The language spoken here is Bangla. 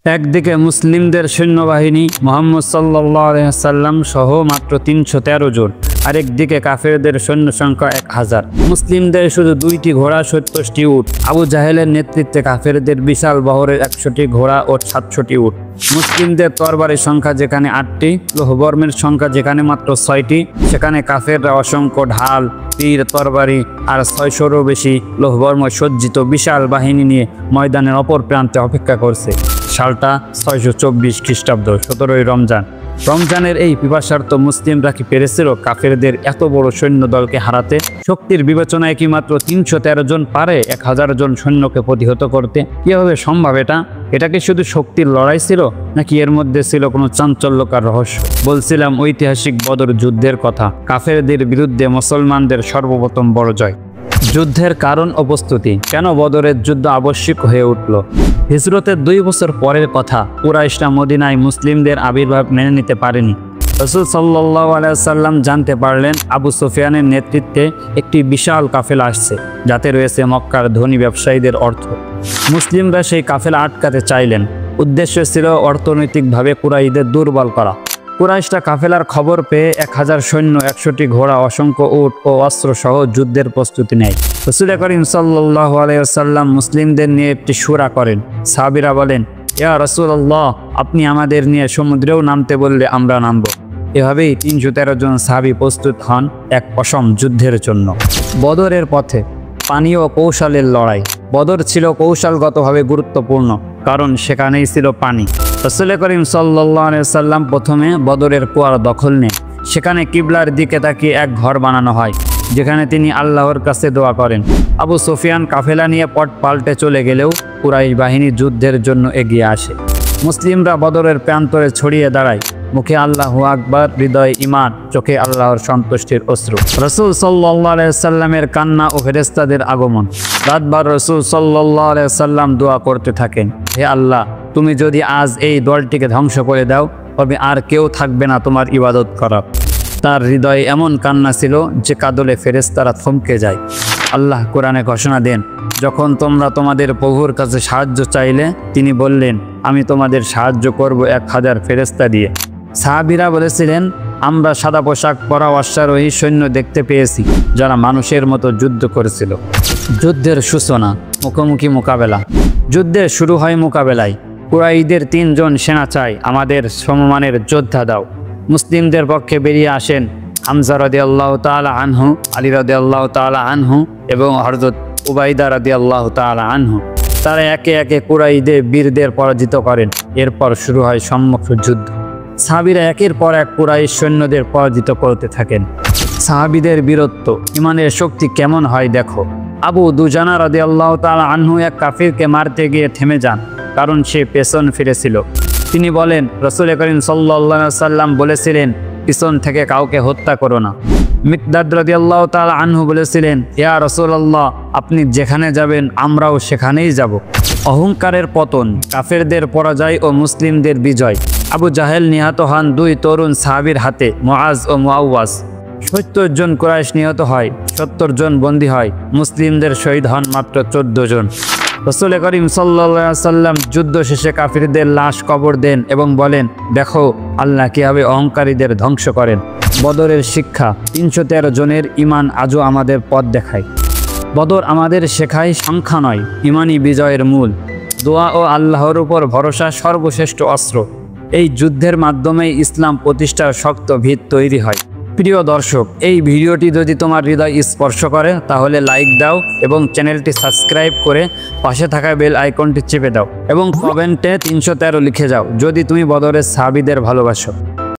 একদিকে মুসলিমদের সৈন্যবাহিনী মুহাম্মদ সাল্লাল্লাহু আলাইহি ওয়াসাল্লাম সহ মাত্র 313 জন, আরেকদিকে কাফেরদের সৈন্য সংখ্যা 1000। মুসলিমদের শুধু 2টি ঘোড়া, 70টি উট। আবু জাহেলের নেতৃত্বে কাফেরদের বিশাল বহরের 100টি ঘোড়া ও 700টি উট। মুসলিমদের তরবারির সংখ্যা যেখানে 8টি, লোহবর্মের সংখ্যা যেখানে মাত্র 6টি, সেখানে কাফেররা অসংখ্য ঢাল, তীর, তরবারি আর 600-রও বেশি লোহবর্ম সজ্জিত বিশাল বাহিনী নিয়ে ময়দানের অপর প্রান্তে অপেক্ষা করছে। সালটা 624 খ্রিস্টাব্দ, 17ই রমজান। রমজানের এই পিপাসার্থ মুসলিমরা কি পেরেছিল কাফেরদের এত বড় সৈন্য দলকে হারাতে? শক্তির বিবেচনায় কি মাত্র 313 জন পারে 1000 জন সৈন্যকে প্রতিহত করতে? কিভাবে সম্ভব এটা? এটা কি শুধু শক্তির লড়াই ছিল, নাকি এর মধ্যে ছিল কোনো চাঞ্চল্যকর রহস্য? বলছিলাম ঐতিহাসিক বদর যুদ্ধের কথা, কাফেরদের বিরুদ্ধে মুসলমানদের সর্বপ্রথম বড় জয়। যুদ্ধের কারণ ও প্রস্তুতি। কেন বদরের যুদ্ধ আবশ্যিক হয়ে উঠল? হিজরতের 2 বছর পরের কথা। কুরাইশরা মদিনায় মুসলিমদের আবির্ভাব মেনে নিতে পারেনি। রাসূল সাল্লাল্লাহু আলাইহি ওয়াসাল্লাম জানতে পারলেন আবু সুফিয়ানের নেতৃত্বে একটি বিশাল কাফেলা আসছে, যাতে রয়েছে মক্কার ধনী ব্যবসায়ীদের অর্থ। মুসলিমরা সেই কাফেলা আটকাতে চাইলেন। উদ্দেশ্য ছিল অর্থনৈতিকভাবে কুরাইশদের দুর্বল করা। কুরাইশরা কাফেলার খবর পেয়ে 1000 সৈন্য, 100টি ঘোড়া, অসংখ্য উট ও অস্ত্র সহ যুদ্ধের প্রস্তুতি নেয়। রাসূল করিম সাল্লাল্লাহু আলাইহি ওয়াসাল্লাম মুসলিমদের নিয়ে একটি শুরা করেন। সাহাবীরা বলেন, ইয়া রাসূলুল্লাহ, আপনি আমাদের নিয়ে সমুদ্রেও নামতে বললে আমরা নামব। এভাবেই 313 জন সাহাবী প্রস্তুত হন এক অসম যুদ্ধের জন্য। বদরের পথে পানি ও কৌশলের লড়াই। বদর ছিল কৌশলগতভাবে গুরুত্বপূর্ণ, কারণ সেখানেই ছিল পানি। রাসূল করিম সাল্লাল্লাহু আলাইহি ওয়াসাল্লাম প্রথমে বদরের কুয়ার দখল নেন। সেখানে কিবলার দিকে তাকিয়ে এক ঘর বানানো হয়, যেখানে তিনি আল্লাহর কাছে দোয়া করেন। আবু সুফিয়ান কাফেলা নিয়ে পট পাল্টে চলে গেলেও কুরাইশ বাহিনী যুদ্ধের জন্য এগিয়ে আসে। মুসলিমরা বদরের প্রান্তরে ছড়িয়ে দাঁড়ায়, মুখে আল্লাহু আকবার, হৃদয়ে ঈমান, চোখে আল্লাহর সন্তুষ্টির অশ্রু। রাসূল সাল্লাল্লাহু আলাইহি ওয়াসাল্লামের কান্না ও ফেরেশতাদের আগমন। রাতভর রাসূল সাল্লাল্লাহু আলাইহি ওয়াসাল্লাম দোয়া করতে থাকেন, হে আল্লাহ, তুমি যদি আজ এই দলটিকে ধ্বংস করে দাও, তবে আর কেউ থাকবে না তোমার ইবাদত করা। তার হৃদয়ে এমন কান্না ছিল যে কাঁদলে ফেরেশতারা থমকে যায়। আল্লাহ কোরআনে ঘোষণা দেন, যখন তোমরা তোমাদের প্রভুর কাছে সাহায্য চাইলে, তিনি বললেন, আমি তোমাদের সাহায্য করব 1000 ফেরেশতা দিয়ে। সাহাবীরা বলেছিলেন, আমরা সাদা পোশাক পরা অশ্বারোহী সৈন্য দেখতে পেয়েছি, যারা মানুষের মতো যুদ্ধ করেছিল। যুদ্ধের সূচনা, মুখোমুখি মোকাবেলা। যুদ্ধের শুরু হয় মোকাবেলায়। কুরাইশদের 3 জন সেনা চাই, আমাদের সমমানের যোদ্ধা দাও। মুসলিমদের পক্ষে বেরিয়ে আসেন হামজা রাদিয়াল্লাহু তাআলা আনহু, আলী রাদিয়াল্লাহু তাআলা আনহু এবং হযরত উবাইদা রাদিয়াল্লাহু তাআলা আনহু। তারা একে একে কুরাইশদের বীরদের পরাজিত করেন। এরপর শুরু হয় সম্মুখ যুদ্ধ। সাহাবীরা একের পর এক কুরাইশ সৈন্যদের পরাজিত করতে থাকেন। সাহাবীদের বীরত্ব, ঈমানের শক্তি কেমন হয় দেখো। আবু দুজানা রাদিয়াল্লাহু তাআলা আনহু এক কাফিরকে মারতে গিয়ে থেমে যান, কারণ সে পেছন ফিরেছিল। তিনি বলেন, রাসূল করিম সাল্লাল্লাহু আলাইহি ওয়াসাল্লাম বলেছিলেন, পিছন থেকে কাউকে হত্যা করো না। মিকদাদ রাদিয়াল্লাহু তাআলা আনহু বলেছিলেন, ইয়া রাসূলুল্লাহ, আপনি যেখানে যাবেন আমরাও সেখানেই যাব। অহংকারের পতন, কাফেরদের পরাজয় ও মুসলিমদের বিজয়। আবু জাহেল নিহত হন 2 তরুণ সাহাবীর হাতে, মুআজ ও মুআওয়াজ। 70 জন কুরাইশ নিহত হয়, 70 জন বন্দী হয়। মুসলিমদের শহীদ হন মাত্র 14 জন। রাসূল করিম সাল্লাল্লাহু আলাইহি ওয়াসাল্লাম যুদ্ধ শেষে কাফিরদের লাশ কবর দেন এবং বলেন, দেখো আল্লাহ কিভাবে অহংকারীদের ধ্বংস করেন। বদরের শিক্ষা, 313 জনের ঈমান আজও আমাদের পথ দেখায়। বদর আমাদের শেখায় সংখ্যা নয়, ঈমানই বিজয়ের মূল। দোয়া ও আল্লাহর উপর ভরসা সর্বশ্রেষ্ঠ অস্ত্র। এই যুদ্ধের মাধ্যমেই ইসলাম প্রতিষ্ঠার শক্ত ভিত তৈরি হয়। প্রিয় দর্শক, এই ভিডিওটি যদি তোমার হৃদয় স্পর্শ করে, তাহলে লাইক দাও এবং চ্যানেলটি সাবস্ক্রাইব করে পাশে থাকা বেল আইকনটি চেপে দাও এবং কমেন্টে 313 লিখে যাও যদি তুমি বদরের সাহাবীদের ভালোবাসো।